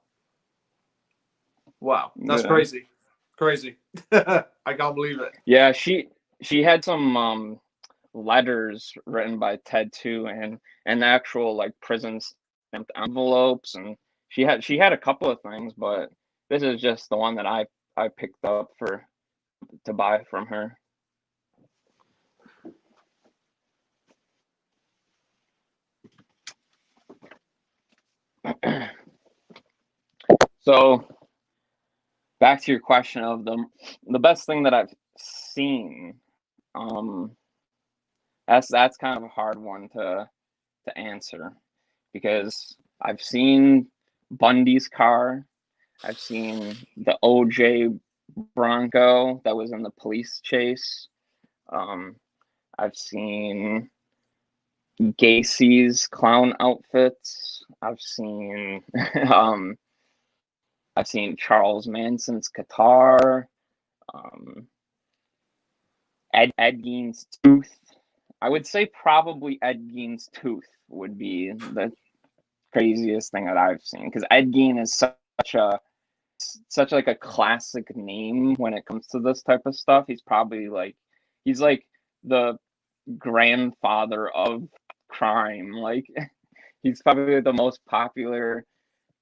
That's crazy. I can't believe it. Yeah, she had some letters written by Ted too, and actual like prison stamped envelopes, and she had a couple of things, but this is just the one that I picked up to buy from her. So back to your question of the best thing that I've seen. That's kind of a hard one to answer, because I've seen Bundy's car, I've seen the OJ Bronco that was in the police chase, I've seen Gacy's clown outfits, I've seen Charles Manson's guitar, Ed Gein's tooth. I would say probably Ed Gein's tooth would be the craziest thing that I've seen, because Ed Gein is such like a classic name when it comes to this type of stuff. He's like the grandfather of crime. Like he's probably the most popular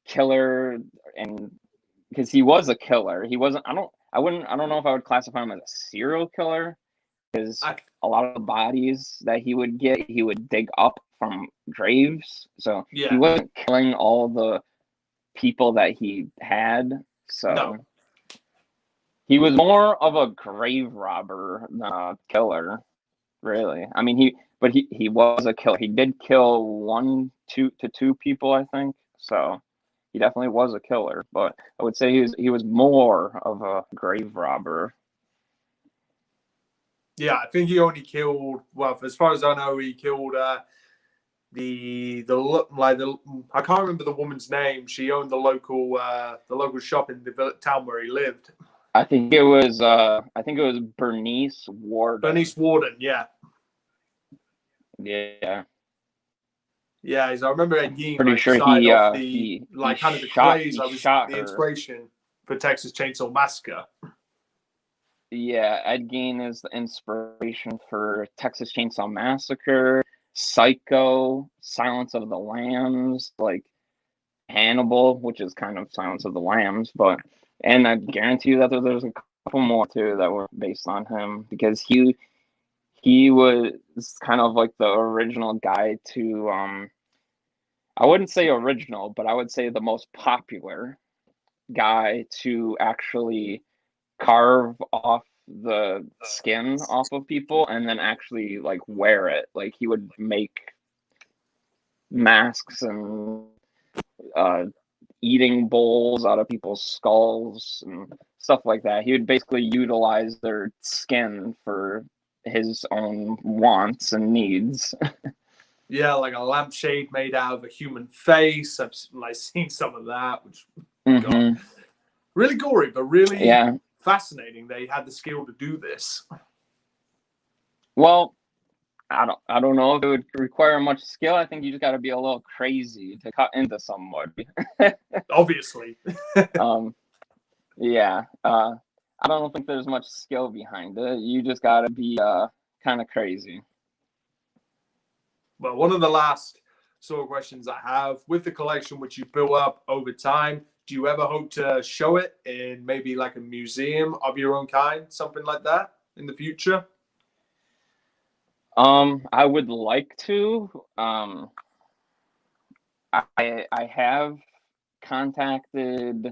killer and because he was a killer. He wasn't. I don't know if I would classify him as a serial killer, because a lot of the bodies that he would get, he would dig up from graves. So he wasn't killing all the people that he had. So he was more of a grave robber than a killer, really. I mean, he was a killer. He did kill two people, I think. So he definitely was a killer, but I would say he was more of a grave robber. Yeah, I think he only killed. Well, as far as I know, he killed the I can't remember the woman's name. She owned the local shop in the town where he lived. I think it was Bernice Warden. Bernice Warden, yeah. Yeah. Yeah, I remember again. Pretty sure he kind of the craze. The inspiration for Texas Chainsaw Massacre. Yeah, Ed Gein is the inspiration for Texas Chainsaw Massacre, Psycho, Silence of the Lambs, like Hannibal, which is kind of Silence of the Lambs, and I guarantee you that there's a couple more too that were based on him, because he was kind of like the original guy to I wouldn't say original, but I would say the most popular guy to actually carve off the skin off of people and then actually like wear it. Like he would make masks and eating bowls out of people's skulls and stuff like that. He would basically utilize their skin for his own wants and needs. Yeah, like a lampshade made out of a human face. I've seen some of that, which really gory, but really fascinating. They had the skill to do this. Well, I don't know if it would require much skill. I think you just got to be a little crazy to cut into somebody. Obviously. Yeah. I don't think there's much skill behind it. You just got to be kind of crazy. Well, one of the last sort of questions I have with the collection, which you built up over time, do you ever hope to show it in maybe like a museum of your own kind, something like that in the future? I would like to. I have contacted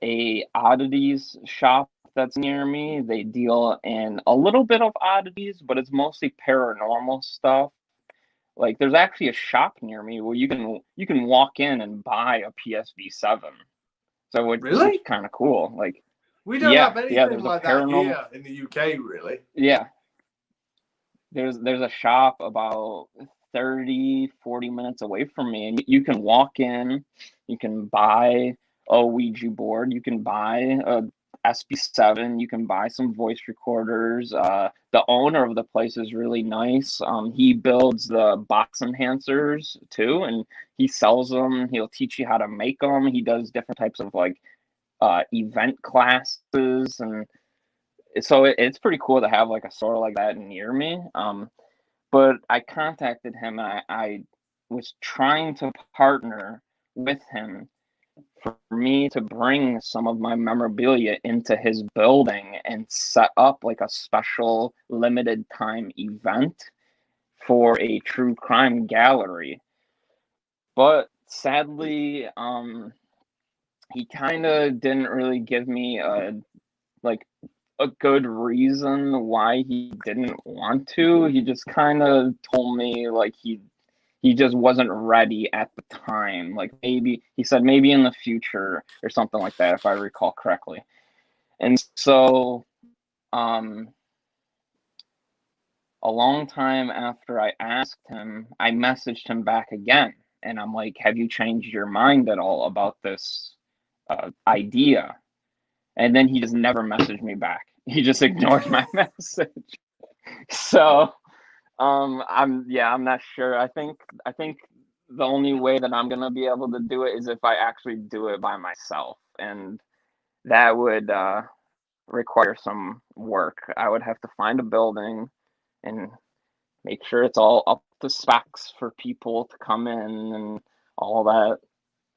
a oddities shop that's near me. They deal in a little bit of oddities, but it's mostly paranormal stuff. Like there's actually a shop near me where you can walk in and buy a PSV7. So it's really kind of cool. Like we don't have anything like that here in the UK, really. Yeah. There's a shop about 30, 40 minutes away from me, and you can walk in, you can buy a Ouija board, you can buy a SP7, you can buy some voice recorders. The owner of the place is really nice. He builds the box enhancers too, and he sells them. He'll teach you how to make them. He does different types of like event classes, and so it's pretty cool to have like a store like that near me. But I contacted him, and I was trying to partner with him for me to bring some of my memorabilia into his building and set up like a special limited time event for a true crime gallery. But sadly, he kind of didn't really give me a good reason why he didn't want to. He just kind of told me like he just wasn't ready at the time. Like maybe he said maybe in the future or something like that, if I recall correctly. And so a long time after I asked him, I messaged him back again, and I'm like, have you changed your mind at all about this idea? And then he just never messaged me back. He just ignored my message. So I'm not sure. I think the only way that I'm gonna be able to do it is if I actually do it by myself, and that would require some work. I would have to find a building and make sure it's all up to specs for people to come in and all that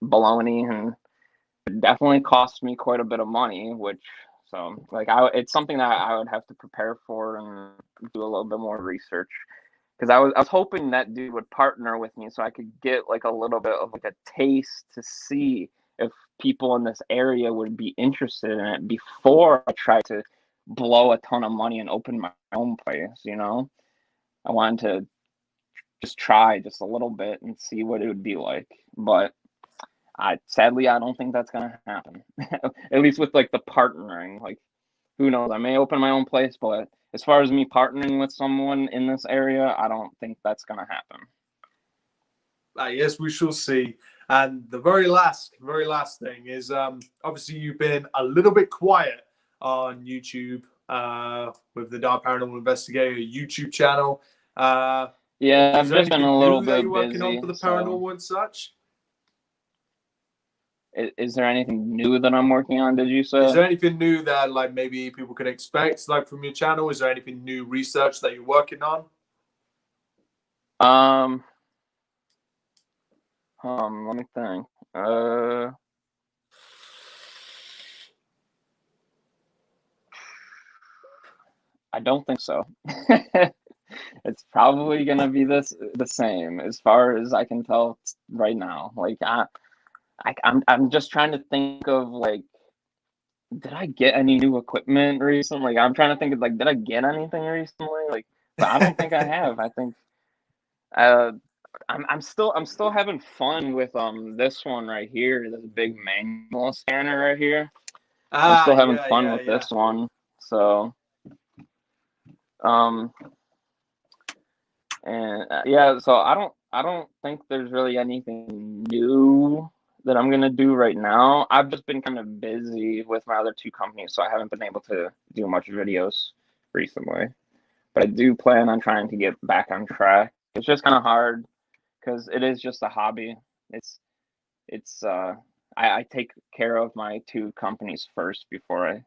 baloney, and it definitely cost me quite a bit of money, which so like it's something that I would have to prepare for and do a little bit more research. Because I was hoping that dude would partner with me so I could get like a little bit of like a taste to see if people in this area would be interested in it before I try to blow a ton of money and open my own place, you know? I wanted to just try just a little bit and see what it would be like. But sadly I don't think that's gonna happen. At least with like the partnering. Like who knows? I may open my own place, but as far as me partnering with someone in this area, I don't think that's going to happen. Yes, we shall see. And the very last thing is obviously you've been a little bit quiet on YouTube with the Dark Paranormal Investigator YouTube channel. Yeah, I've just been a little bit you're working on for the paranormal and such? Is there anything new that I'm working on, did you say? Is there anything new that like maybe people can expect like from your channel? Is there anything new research that you're working on? Let me think. I don't think so. It's probably gonna be the same as far as I can tell right now. Like I'm just trying to think of like, did I get any new equipment recently? Like I'm trying to think of like, did I get anything recently? Like, but I don't think I have. I think I'm still having fun with this one right here, this big manual scanner right here. I'm still having fun with this one. So and yeah, so I don't think there's really anything new that I'm gonna do right now. I've just been kind of busy with my other two companies, so I haven't been able to do much videos recently. But I do plan on trying to get back on track. It's just kind of hard because it is just a hobby. It's I take care of my two companies first before I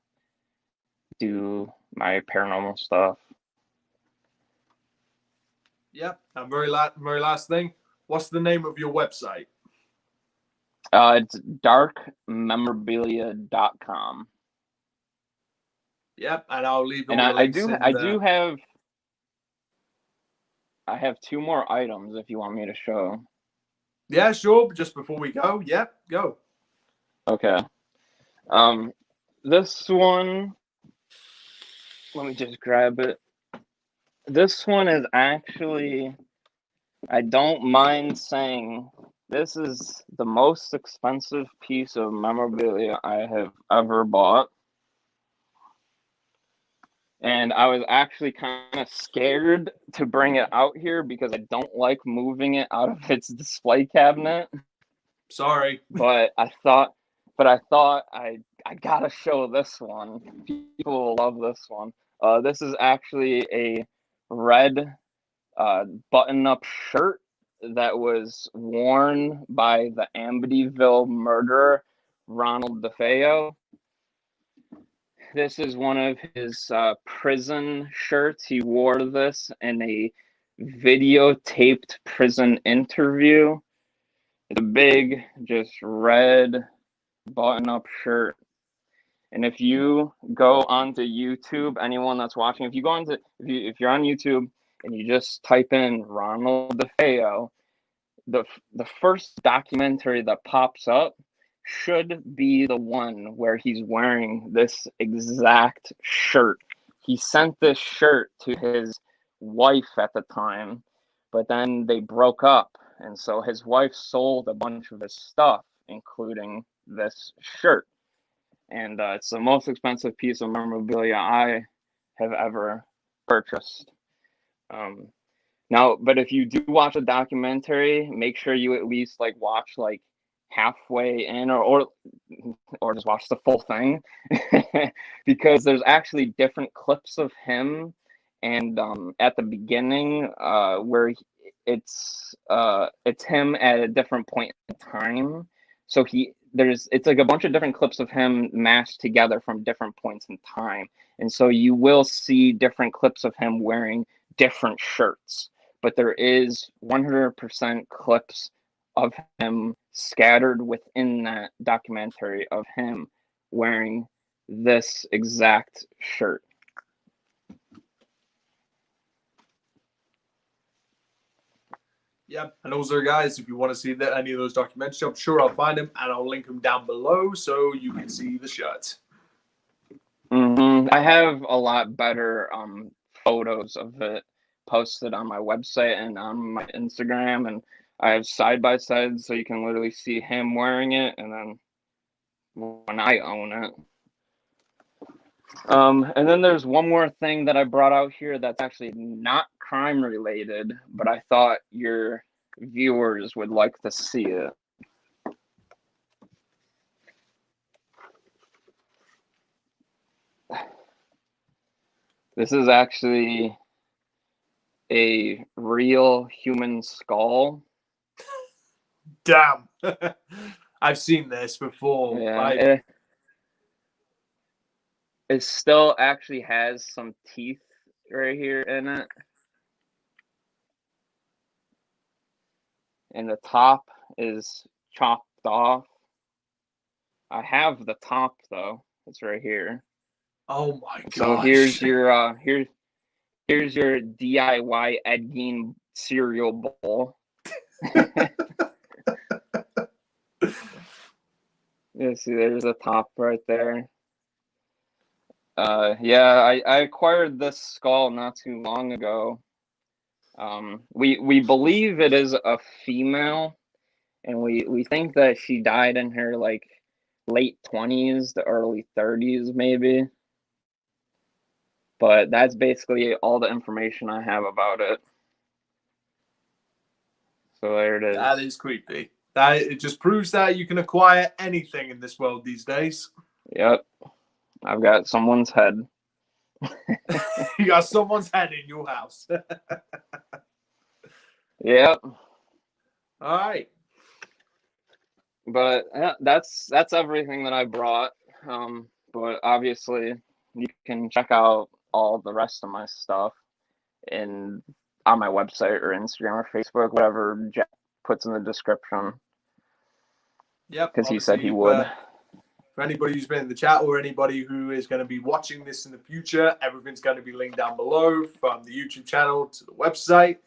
do my paranormal stuff. Yep. And very last thing. What's the name of your website? It's darkmemorabilia.com. Yep, and I'll leave all and the links I have two more items if you want me to show. Yeah, sure. But just before we go, yep, go. Okay. This one, let me just grab it. This one is actually, I don't mind saying, this is the most expensive piece of memorabilia I have ever bought. And I was actually kind of scared to bring it out here because I don't like moving it out of its display cabinet. Sorry. But I thought I gotta show this one. People will love this one. This is actually a red button-up shirt that was worn by the Amityville murderer, Ronald DeFeo. This is one of his prison shirts. He wore this in a videotaped prison interview. It's a big, just red button-up shirt. And if you go onto YouTube, anyone that's watching, if you're on YouTube and you just type in Ronald DeFeo, the first documentary that pops up should be the one where he's wearing this exact shirt. He sent this shirt to his wife at the time, but then they broke up. And so his wife sold a bunch of his stuff, including this shirt. And it's the most expensive piece of memorabilia I have ever purchased. Now, but if you do watch a documentary, make sure you at least like watch like halfway in or just watch the full thing because there's actually different clips of him, and at the beginning where it's him at a different point in time. So it's like a bunch of different clips of him mashed together from different points in time, and so you will see different clips of him wearing different shirts, but there is 100% clips of him scattered within that documentary of him wearing this exact shirt. Yeah, and also, guys, if you want to see any of those documentaries, I'm sure I'll find them and I'll link them down below so you can see the shirts. I have a lot better photos of it posted on my website and on my Instagram, and I have side by side so you can literally see him wearing it and then when I own it. And then there's one more thing that I brought out here that's actually not crime related, but I thought your viewers would like to see it. This is actually a real human skull. Damn. I've seen this before. Yeah, it still actually has some teeth right here in it. And the top is chopped off. I have the top though. It's right here. Oh my gosh. So here's your here's your DIY Ed Gein cereal bowl. You see, there's the top right there. Yeah, I acquired this skull not too long ago. We believe it is a female, and we think that she died in her like late 20s to early 30s maybe. But that's basically all the information I have about it. So there it is. That is creepy. It just proves that you can acquire anything in this world these days. Yep. I've got someone's head. You got someone's head in your house. Yep. All right. But yeah, that's everything that I brought. But obviously you can check out all the rest of my stuff on my website or Instagram or Facebook, whatever Jack puts in the description. Yep. Because he said he would. For anybody who's been in the chat or anybody who is going to be watching this in the future, everything's going to be linked down below, from the YouTube channel to the website,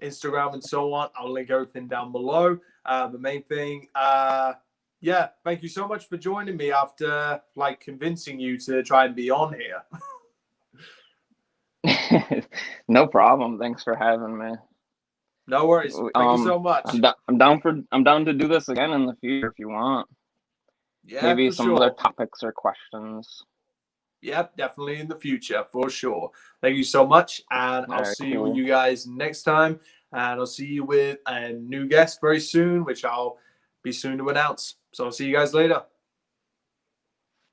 Instagram, and so on. I'll link everything down below. The main thing, yeah, thank you so much for joining me after like convincing you to try and be on here. No problem. Thanks for having me. No worries. Thank you so much. I'm down to do this again in the future if you want. Yeah, maybe some other topics or questions. Yep, definitely in the future, for sure. Thank you so much, and I'll see you guys next time. And I'll see you with a new guest very soon, which I'll be soon to announce. So I'll see you guys later.